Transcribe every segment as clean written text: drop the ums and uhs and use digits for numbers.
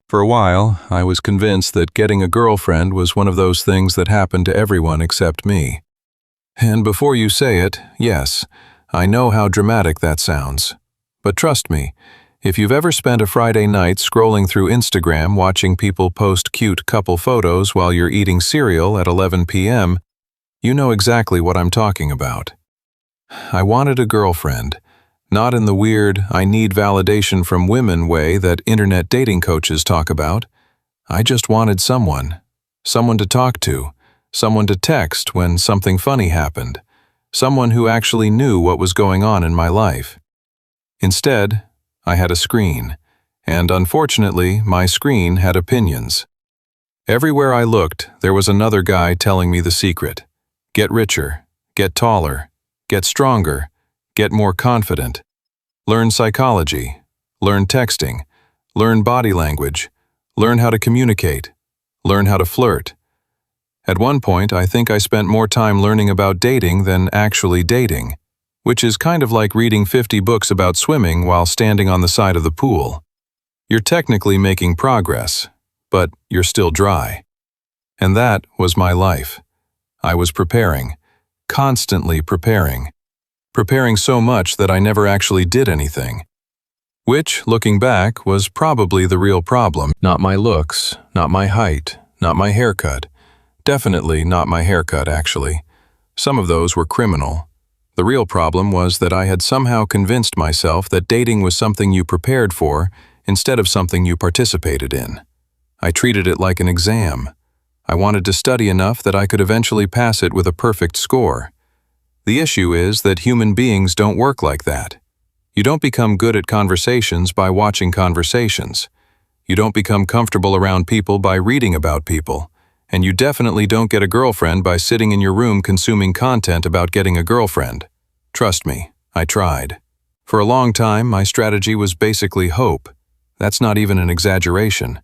For a while, I was convinced that getting a girlfriend was one of those things that happened to everyone except me. And before you say it, yes, I know how dramatic that sounds. But trust me, if you've ever spent a Friday night scrolling through Instagram watching people post cute couple photos while you're eating cereal at 11 p.m., you know exactly what I'm talking about. I wanted a girlfriend, not in the weird, I need validation from women way that internet dating coaches talk about. I just wanted someone to talk to, someone to text when something funny happened, someone who actually knew what was going on in my life. Instead, I had a screen, and unfortunately, my screen had opinions. Everywhere I looked, there was another guy telling me the secret. Get richer, get taller, get stronger, get more confident. Learn psychology, learn texting, learn body language, learn how to communicate, learn how to flirt. At one point, I think I spent more time learning about dating than actually dating, which is kind of like reading 50 books about swimming while standing on the side of the pool. You're technically making progress, but you're still dry. And that was my life. I was preparing, constantly preparing so much that I never actually did anything. Which, looking back, was probably the real problem. Not my looks, not my height, not my haircut. Definitely not my haircut, actually. Some of those were criminal. The real problem was that I had somehow convinced myself that dating was something you prepared for instead of something you participated in. I treated it like an exam. I wanted to study enough that I could eventually pass it with a perfect score. The issue is that human beings don't work like that. You don't become good at conversations by watching conversations. You don't become comfortable around people by reading about people. And you definitely don't get a girlfriend by sitting in your room consuming content about getting a girlfriend. Trust me, I tried. For a long time, my strategy was basically hope. That's not even an exaggeration.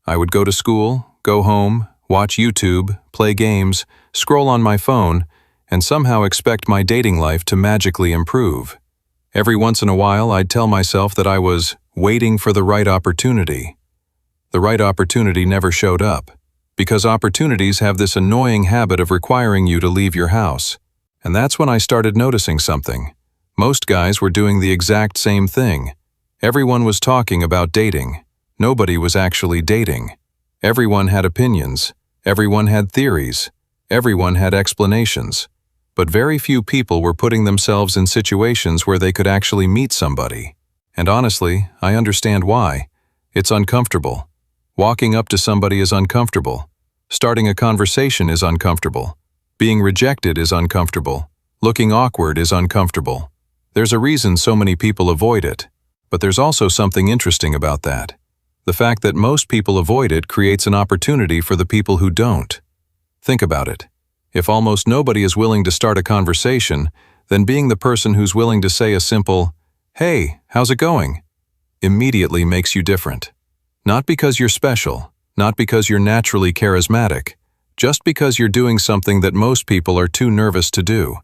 I would go to school, go home, watch YouTube, play games, scroll on my phone, and somehow expect my dating life to magically improve. Every once in a while, I'd tell myself that I was waiting for the right opportunity. The right opportunity never showed up. Because opportunities have this annoying habit of requiring you to leave your house. And that's when I started noticing something. Most guys were doing the exact same thing. Everyone was talking about dating. Nobody was actually dating. Everyone had opinions. Everyone had theories. Everyone had explanations. But very few people were putting themselves in situations where they could actually meet somebody. And honestly, I understand why. It's uncomfortable. Walking up to somebody is uncomfortable. Starting a conversation is uncomfortable. Being rejected is uncomfortable. Looking awkward is uncomfortable. There's a reason so many people avoid it. But there's also something interesting about that. The fact that most people avoid it creates an opportunity for the people who don't. Think about it. If almost nobody is willing to start a conversation, then being the person who's willing to say a simple, "Hey, how's it going?" immediately makes you different. Not because you're special, not because you're naturally charismatic, just because you're doing something that most people are too nervous to do.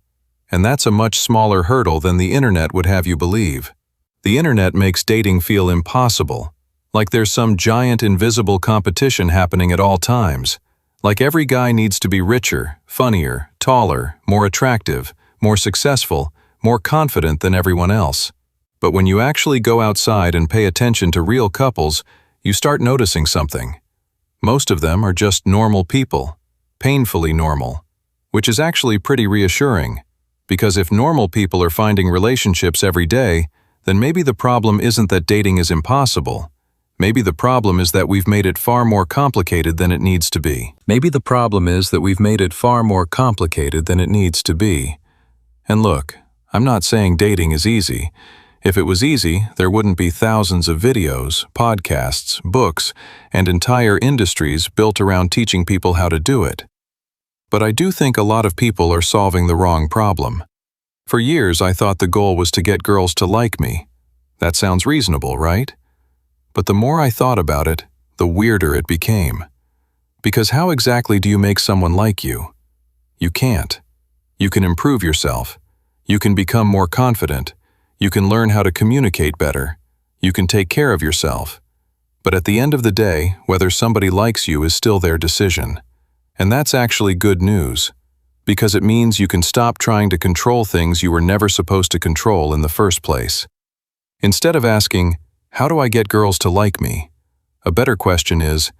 And that's a much smaller hurdle than the internet would have you believe. The internet makes dating feel impossible, like there's some giant invisible competition happening at all times. Like every guy needs to be richer, funnier, taller, more attractive, more successful, more confident than everyone else. But when you actually go outside and pay attention to real couples, you start noticing something. Most of them are just normal people, painfully normal, which is actually pretty reassuring, because if normal people are finding relationships every day, then maybe the problem isn't that dating is impossible. Maybe the problem is that we've made it far more complicated than it needs to be. And look, I'm not saying dating is easy. If it was easy, there wouldn't be thousands of videos, podcasts, books, and entire industries built around teaching people how to do it. But I do think a lot of people are solving the wrong problem. For years, I thought the goal was to get girls to like me. That sounds reasonable, right? But the more I thought about it, the weirder it became. Because how exactly do you make someone like you? You can't. You can improve yourself. You can become more confident. You can learn how to communicate better. You can take care of yourself. But at the end of the day, whether somebody likes you is still their decision. And that's actually good news, because it means you can stop trying to control things you were never supposed to control in the first place. Instead of asking, "How do I get girls to like me?" a better question is,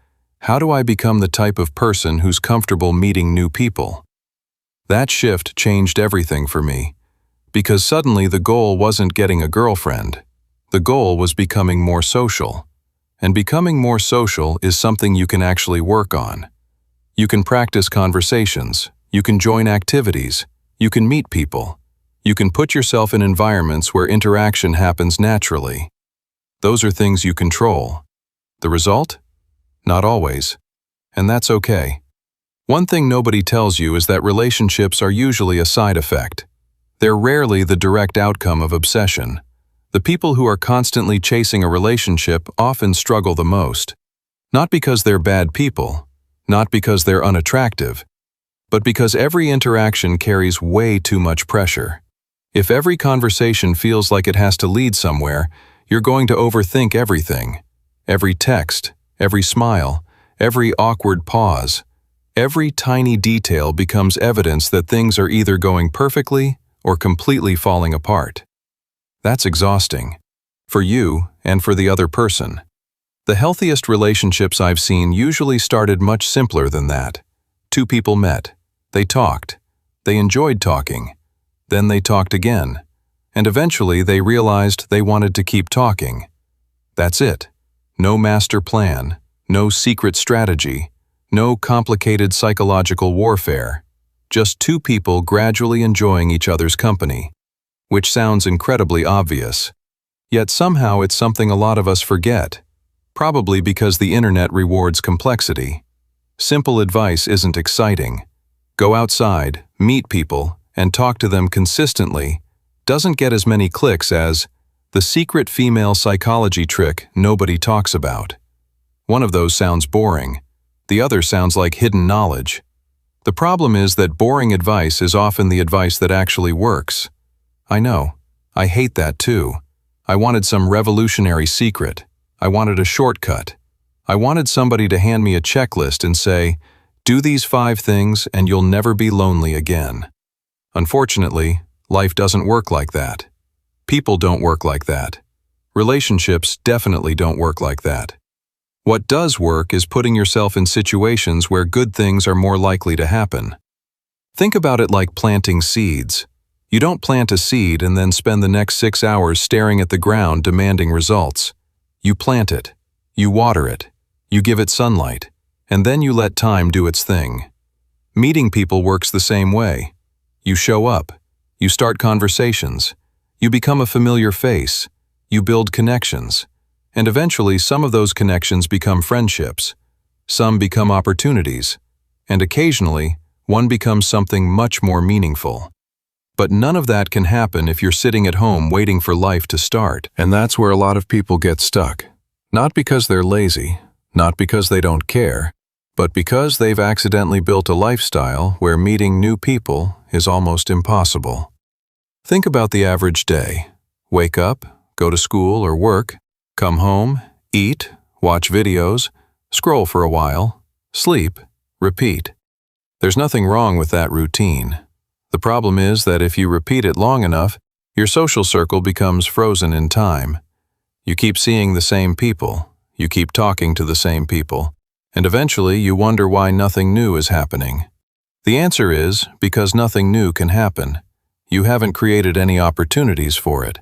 "How do I become the type of person who's comfortable meeting new people?" That shift changed everything for me, because suddenly the goal wasn't getting a girlfriend. The goal was becoming more social. And becoming more social is something you can actually work on. You can practice conversations, you can join activities, you can meet people, you can put yourself in environments where interaction happens naturally. Those are things you control. The result? Not always. And that's okay. One thing nobody tells you is that relationships are usually a side effect. They're rarely the direct outcome of obsession. The people who are constantly chasing a relationship often struggle the most. Not because they're bad people, not because they're unattractive, but because every interaction carries way too much pressure. If every conversation feels like it has to lead somewhere, you're going to overthink everything. Every text, every smile, every awkward pause, every tiny detail becomes evidence that things are either going perfectly or completely falling apart. That's exhausting. For you and for the other person. The healthiest relationships I've seen usually started much simpler than that. Two people met. They talked. They enjoyed talking. Then they talked again. And eventually they realized they wanted to keep talking. That's it. No master plan. No secret strategy. No complicated psychological warfare. Just two people gradually enjoying each other's company. Which sounds incredibly obvious. Yet somehow it's something a lot of us forget. Probably because the internet rewards complexity. Simple advice isn't exciting. Go outside, meet people, and talk to them consistently doesn't get as many clicks as the secret female psychology trick nobody talks about. One of those sounds boring. The other sounds like hidden knowledge. The problem is that boring advice is often the advice that actually works. I know. I hate that too. I wanted some revolutionary secret. I wanted a shortcut. I wanted somebody to hand me a checklist and say, "Do these 5 things and you'll never be lonely again." Unfortunately, life doesn't work like that. People don't work like that. Relationships definitely don't work like that. What does work is putting yourself in situations where good things are more likely to happen. Think about it like planting seeds. You don't plant a seed and then spend the next 6 hours staring at the ground demanding results. You plant it, you water it, you give it sunlight, and then you let time do its thing. Meeting people works the same way. You show up, you start conversations, you become a familiar face, you build connections, and eventually some of those connections become friendships, some become opportunities, and occasionally one becomes something much more meaningful. But none of that can happen if you're sitting at home waiting for life to start. And that's where a lot of people get stuck. Not because they're lazy, not because they don't care, but because they've accidentally built a lifestyle where meeting new people is almost impossible. Think about the average day. Wake up, go to school or work, come home, eat, watch videos, scroll for a while, sleep, repeat. There's nothing wrong with that routine. The problem is that if you repeat it long enough, your social circle becomes frozen in time. You keep seeing the same people, you keep talking to the same people, and eventually you wonder why nothing new is happening. The answer is because nothing new can happen. You haven't created any opportunities for it.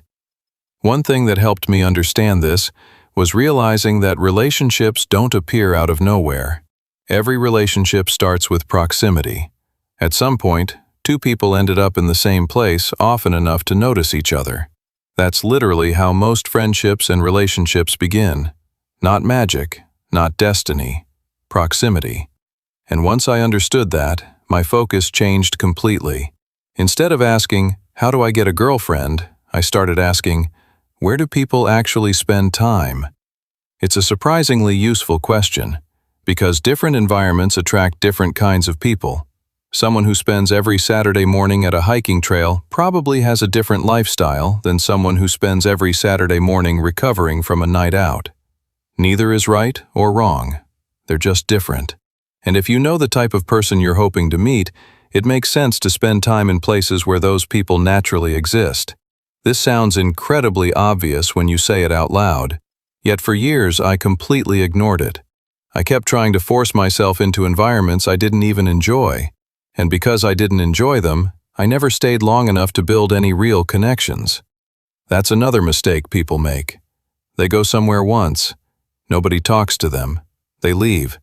One thing that helped me understand this was realizing that relationships don't appear out of nowhere. Every relationship starts with proximity. At some point, 2 people ended up in the same place often enough to notice each other. That's literally how most friendships and relationships begin. Not magic, not destiny, proximity. And once I understood that, my focus changed completely. Instead of asking, "How do I get a girlfriend?" I started asking, "Where do people actually spend time?" It's a surprisingly useful question, because different environments attract different kinds of people. Someone who spends every Saturday morning at a hiking trail probably has a different lifestyle than someone who spends every Saturday morning recovering from a night out. Neither is right or wrong. They're just different. And if you know the type of person you're hoping to meet, it makes sense to spend time in places where those people naturally exist. This sounds incredibly obvious when you say it out loud. Yet for years, I completely ignored it. I kept trying to force myself into environments I didn't even enjoy. And because I didn't enjoy them, I never stayed long enough to build any real connections. That's another mistake people make. They go somewhere once. Nobody talks to them. They leave.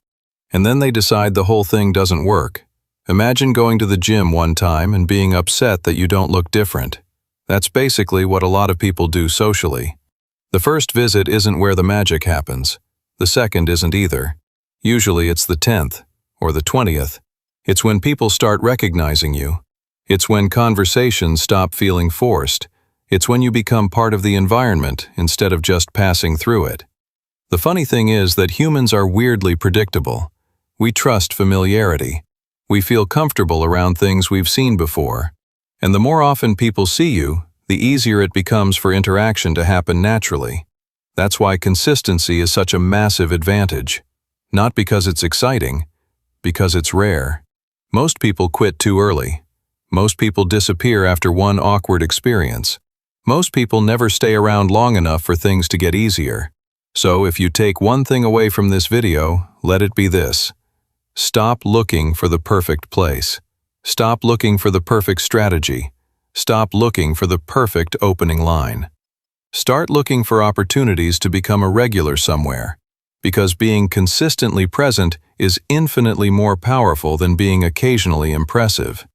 And then they decide the whole thing doesn't work. Imagine going to the gym one time and being upset that you don't look different. That's basically what a lot of people do socially. The first visit isn't where the magic happens. The second isn't either. Usually it's the 10th or the 20th. It's when people start recognizing you. It's when conversations stop feeling forced. It's when you become part of the environment instead of just passing through it. The funny thing is that humans are weirdly predictable. We trust familiarity. We feel comfortable around things we've seen before. And the more often people see you, the easier it becomes for interaction to happen naturally. That's why consistency is such a massive advantage. Not because it's exciting, because it's rare. Most people quit too early. Most people disappear after one awkward experience. Most people never stay around long enough for things to get easier. So if you take one thing away from this video, let it be this. Stop looking for the perfect place. Stop looking for the perfect strategy. Stop looking for the perfect opening line. Start looking for opportunities to become a regular somewhere, because being consistently present is infinitely more powerful than being occasionally impressive.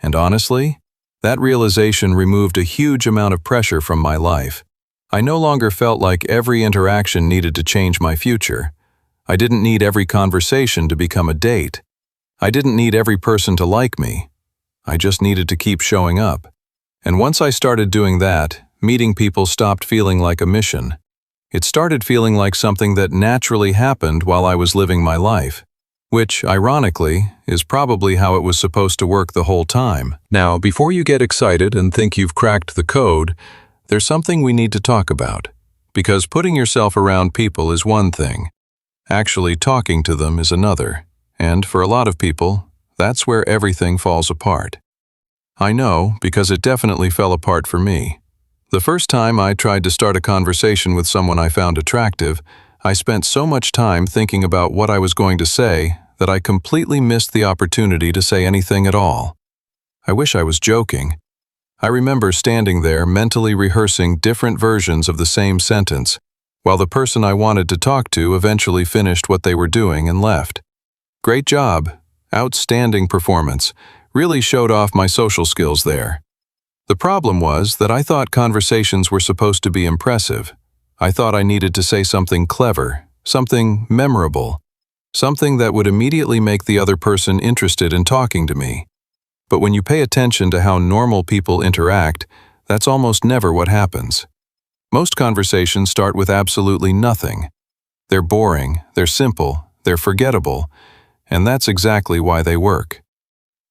And honestly, that realization removed a huge amount of pressure from my life. I no longer felt like every interaction needed to change my future. I didn't need every conversation to become a date. I didn't need every person to like me. I just needed to keep showing up. And once I started doing that, meeting people stopped feeling like a mission. It started feeling like something that naturally happened while I was living my life, which, ironically, is probably how it was supposed to work the whole time. Now, before you get excited and think you've cracked the code, there's something we need to talk about. Because putting yourself around people is one thing. Actually talking to them is another. And for a lot of people, that's where everything falls apart. I know, because it definitely fell apart for me. The first time I tried to start a conversation with someone I found attractive, I spent so much time thinking about what I was going to say that I completely missed the opportunity to say anything at all. I wish I was joking. I remember standing there mentally rehearsing different versions of the same sentence, while the person I wanted to talk to eventually finished what they were doing and left. Great job. Outstanding performance. Really showed off my social skills there. The problem was that I thought conversations were supposed to be impressive. I thought I needed to say something clever, something memorable, something that would immediately make the other person interested in talking to me. But when you pay attention to how normal people interact, that's almost never what happens. Most conversations start with absolutely nothing. They're boring, they're simple, they're forgettable, and that's exactly why they work.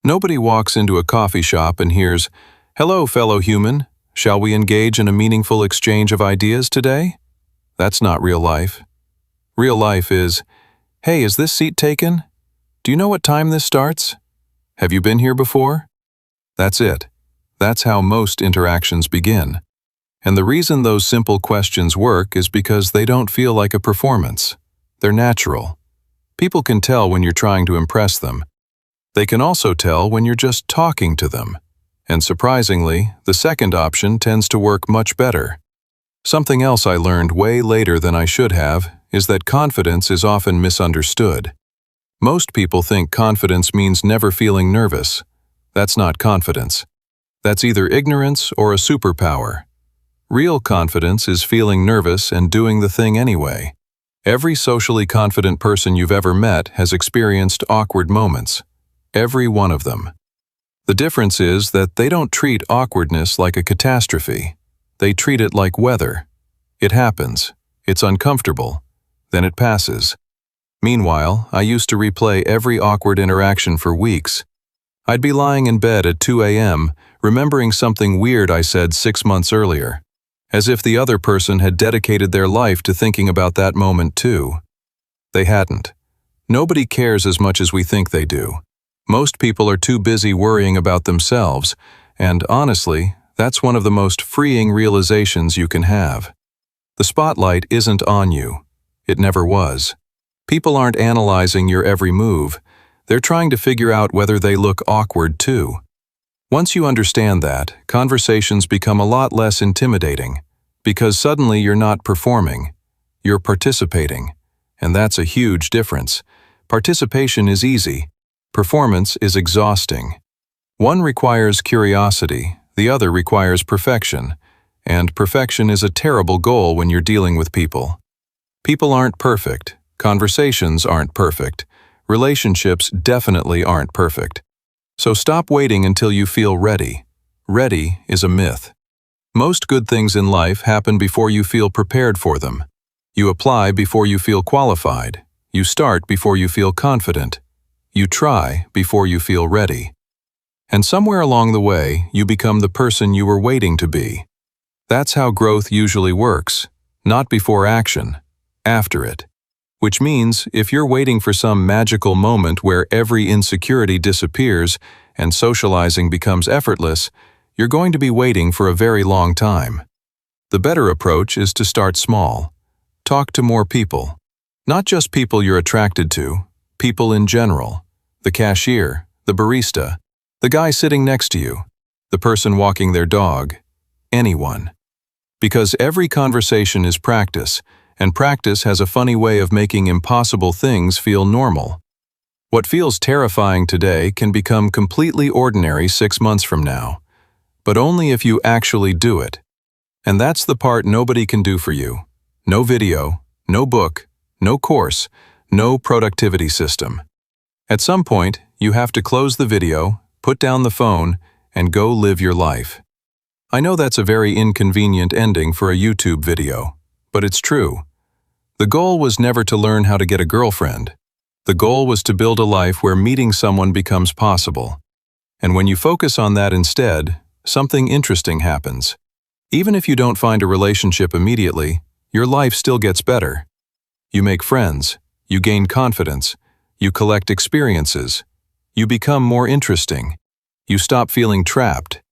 Nobody walks into a coffee shop and hears, "Hello, fellow human. Shall we engage in a meaningful exchange of ideas today?" That's not real life. Real life is, "Hey, is this seat taken? Do you know what time this starts? Have you been here before?" That's it. That's how most interactions begin. And the reason those simple questions work is because they don't feel like a performance. They're natural. People can tell when you're trying to impress them. They can also tell when you're just talking to them. And surprisingly, the second option tends to work much better. Something else I learned way later than I should have is that confidence is often misunderstood. Most people think confidence means never feeling nervous. That's not confidence. That's either ignorance or a superpower. Real confidence is feeling nervous and doing the thing anyway. Every socially confident person you've ever met has experienced awkward moments. Every one of them. The difference is that they don't treat awkwardness like a catastrophe. They treat it like weather. It happens. It's uncomfortable. Then it passes. Meanwhile, I used to replay every awkward interaction for weeks. I'd be lying in bed at 2 a.m., remembering something weird I said 6 months earlier. as if the other person had dedicated their life to thinking about that moment too. They hadn't. Nobody cares as much as we think they do. Most people are too busy worrying about themselves, and honestly, that's one of the most freeing realizations you can have. The spotlight isn't on you. It never was. People aren't analyzing your every move. They're trying to figure out whether they look awkward too. Once you understand that, conversations become a lot less intimidating, because suddenly you're not performing, you're participating, and that's a huge difference. Participation is easy. Performance is exhausting. One requires curiosity, the other requires perfection, and perfection is a terrible goal when you're dealing with people. People aren't perfect, conversations aren't perfect, relationships definitely aren't perfect. So stop waiting until you feel ready. Ready is a myth. Most good things in life happen before you feel prepared for them. You apply before you feel qualified. You start before you feel confident. You try before you feel ready. And somewhere along the way, you become the person you were waiting to be. That's how growth usually works, not before action, after it. Which means, if you're waiting for some magical moment where every insecurity disappears and socializing becomes effortless, you're going to be waiting for a very long time. The better approach is to start small. Talk to more people. Not just people you're attracted to, people in general. The cashier, the barista, the guy sitting next to you, the person walking their dog, anyone. Because every conversation is practice, and practice has a funny way of making impossible things feel normal. What feels terrifying today can become completely ordinary 6 months from now, but only if you actually do it. And that's the part nobody can do for you. No video, no book, no course, no productivity system. At some point, you have to close the video, put down the phone, and go live your life. I know that's a very inconvenient ending for a YouTube video, but it's true. The goal was never to learn how to get a girlfriend. The goal was to build a life where meeting someone becomes possible. And when you focus on that instead, something interesting happens. Even if you don't find a relationship immediately, your life still gets better. You make friends, you gain confidence, you collect experiences, you become more interesting, you stop feeling trapped.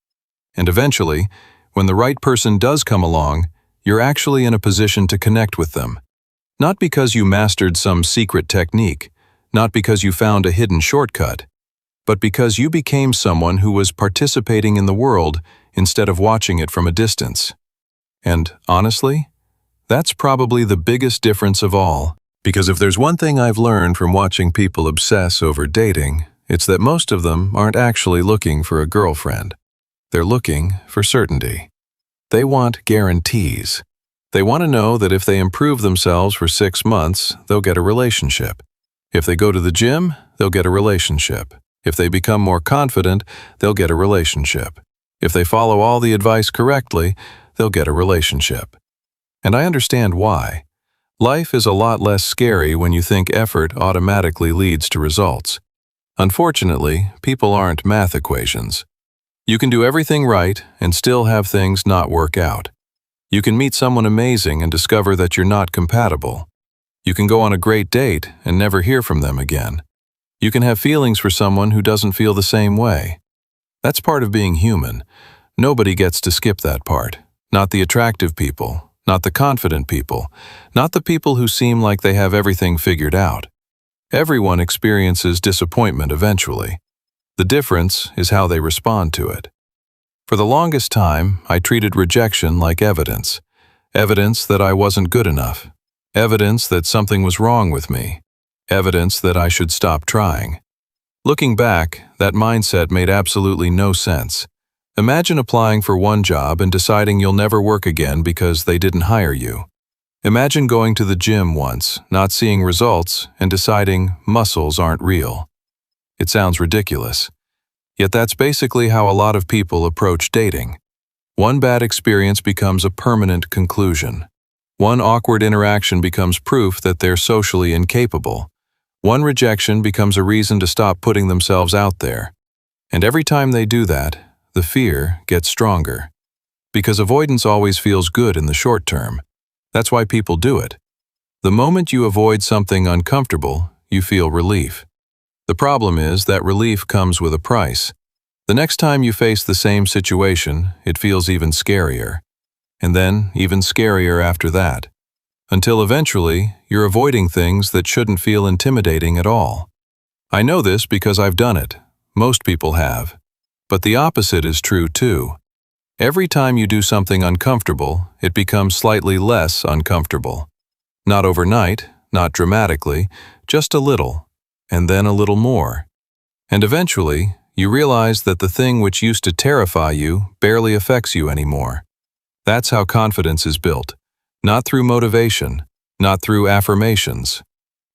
And eventually, when the right person does come along, you're actually in a position to connect with them. Not because you mastered some secret technique, not because you found a hidden shortcut, but because you became someone who was participating in the world instead of watching it from a distance. And honestly, that's probably the biggest difference of all. Because if there's one thing I've learned from watching people obsess over dating, it's that most of them aren't actually looking for a girlfriend. They're looking for certainty. They want guarantees. They want to know that if they improve themselves for 6 months, they'll get a relationship. If they go to the gym, they'll get a relationship. If they become more confident, they'll get a relationship. If they follow all the advice correctly, they'll get a relationship. And I understand why. Life is a lot less scary when you think effort automatically leads to results. Unfortunately, people aren't math equations. You can do everything right and still have things not work out. You can meet someone amazing and discover that you're not compatible. You can go on a great date and never hear from them again. You can have feelings for someone who doesn't feel the same way. That's part of being human. Nobody gets to skip that part. Not the attractive people, not the confident people, not the people who seem like they have everything figured out. Everyone experiences disappointment eventually. The difference is how they respond to it. For the longest time, I treated rejection like evidence. Evidence that I wasn't good enough. Evidence that something was wrong with me. Evidence that I should stop trying. Looking back, that mindset made absolutely no sense. Imagine applying for one job and deciding you'll never work again because they didn't hire you. Imagine going to the gym once, not seeing results, and deciding muscles aren't real. It sounds ridiculous. Yet that's basically how a lot of people approach dating. One bad experience becomes a permanent conclusion. One awkward interaction becomes proof that they're socially incapable. One rejection becomes a reason to stop putting themselves out there. And every time they do that, the fear gets stronger. Because avoidance always feels good in the short term. That's why people do it. The moment you avoid something uncomfortable, you feel relief. The problem is that relief comes with a price. The next time you face the same situation, it feels even scarier. And then, even scarier after that. Until eventually, you're avoiding things that shouldn't feel intimidating at all. I know this because I've done it. Most people have. But the opposite is true too. Every time you do something uncomfortable, it becomes slightly less uncomfortable. Not overnight, not dramatically, just a little, and then a little more. And eventually, you realize that the thing which used to terrify you barely affects you anymore. That's how confidence is built. Not through motivation, not through affirmations,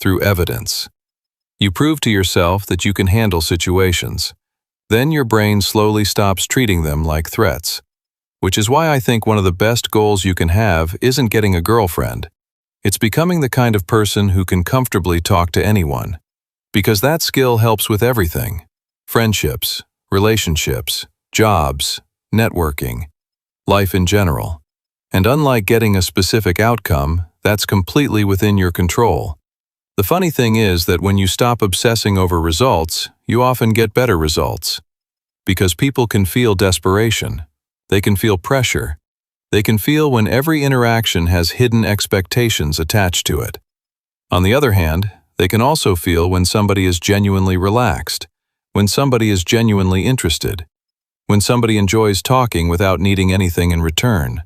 through evidence. You prove to yourself that you can handle situations. Then your brain slowly stops treating them like threats. Which is why I think one of the best goals you can have isn't getting a girlfriend. It's becoming the kind of person who can comfortably talk to anyone. Because that skill helps with everything. Friendships, relationships, jobs, networking, life in general. And unlike getting a specific outcome, that's completely within your control. The funny thing is that when you stop obsessing over results, you often get better results. Because people can feel desperation. They can feel pressure. They can feel when every interaction has hidden expectations attached to it. On the other hand, they can also feel when somebody is genuinely relaxed, when somebody is genuinely interested, when somebody enjoys talking without needing anything in return.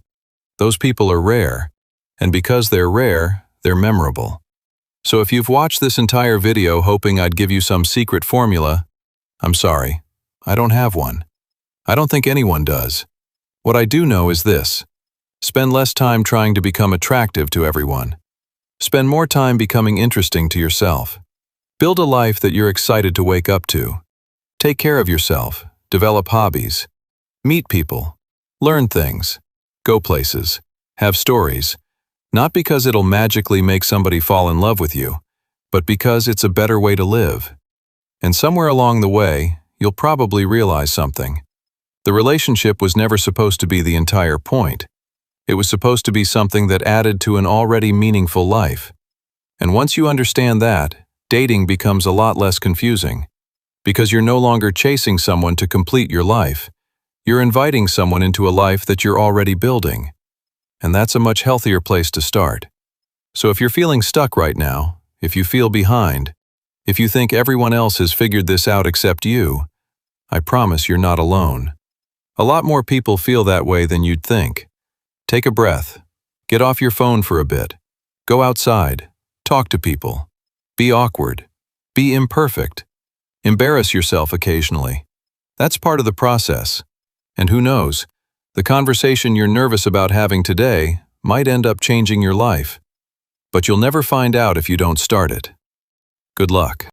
Those people are rare, and because they're rare, they're memorable. So if you've watched this entire video hoping I'd give you some secret formula, I'm sorry, I don't have one. I don't think anyone does. What I do know is this: spend less time trying to become attractive to everyone. Spend more time becoming interesting to yourself. Build a life that you're excited to wake up to. Take care of yourself, develop hobbies, meet people, learn things, go places, have stories, not because it'll magically make somebody fall in love with you, but because it's a better way to live. And somewhere along the way, you'll probably realize something. The relationship was never supposed to be the entire point. It was supposed to be something that added to an already meaningful life. And once you understand that, dating becomes a lot less confusing. Because you're no longer chasing someone to complete your life. You're inviting someone into a life that you're already building. And that's a much healthier place to start. So if you're feeling stuck right now, if you feel behind, if you think everyone else has figured this out except you, I promise you're not alone. A lot more people feel that way than you'd think. Take a breath. Get off your phone for a bit. Go outside. Talk to people. Be awkward. Be imperfect. Embarrass yourself occasionally. That's part of the process. And who knows, the conversation you're nervous about having today might end up changing your life. But you'll never find out if you don't start it. Good luck.